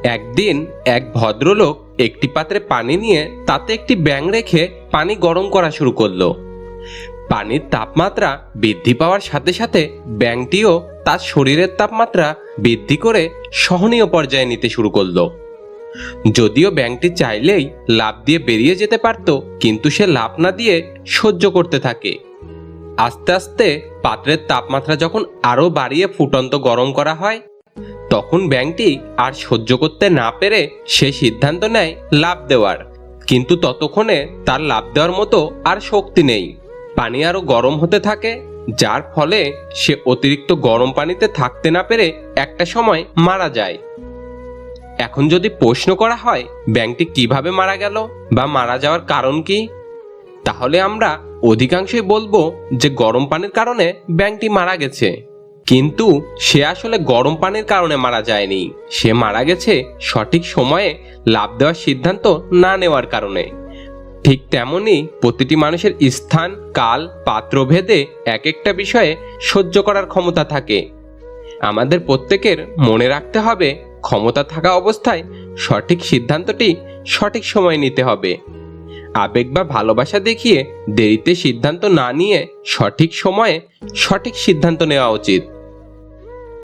একদিন এক ভদ্রলোক একটি পাত্রে পানি নিয়ে তাতে একটি ব্যাঙ রেখে পানি গরম করা শুরু করলো। পানির তাপমাত্রা বৃদ্ধি পাওয়ার সাথে সাথে ব্যাঙটিও তার শরীরের তাপমাত্রা বৃদ্ধি করে সহনীয় পর্যায়ে নিতে শুরু করলো। যদিও ব্যাঙটি চাইলেই লাফ দিয়ে বেরিয়ে যেতে পারত, কিন্তু সে লাফ না দিয়ে সহ্য করতে থাকে। আস্তে আস্তে পাত্রের তাপমাত্রা যখন আরো বাড়িয়ে ফুটন্ত গরম করা হয়, তখন ব্যাঙটি আর সহ্য করতে না পেরে সে সিদ্ধান্ত নেয় লাফ দেওয়ার। কিন্তু ততক্ষণে তার লাফ দেওয়ার মতো আর শক্তি নেই। পানি আরো গরম হতে থাকে, যার ফলে সে অতিরিক্ত গরম পানিতে থাকতে না পেরে একটা সময় মারা যায়। এখন যদি প্রশ্ন করা হয় ব্যাঙটি কিভাবে মারা গেল বা মারা যাওয়ার কারণ কি, তাহলে আমরা অধিকাংশই বলবো যে গরম পানির কারণে ব্যাঙটি মারা গেছে। কিন্তু সে আসলে গরম পানির কারণে মারা যায়নি, সে মারা গেছে সঠিক সময়ে লাফ দেওয়ার সিদ্ধান্ত না নেওয়ার কারণে। ঠিক তেমনি প্রতিটি মানুষের স্থান, কাল, পাত্র ভেদে এক একটা বিষয়ে সহ্য করার ক্ষমতা থাকে। আমাদের প্রত্যেকের মনে রাখতে হবে, ক্ষমতা থাকা অবস্থায় সঠিক সিদ্ধান্তটি সঠিক সময়ে নিতে হবে। আবেগ বা ভালোবাসা দেখিয়ে দেরিতে সিদ্ধান্ত না নিয়ে সঠিক সময়ে সঠিক সিদ্ধান্ত নেওয়া উচিত।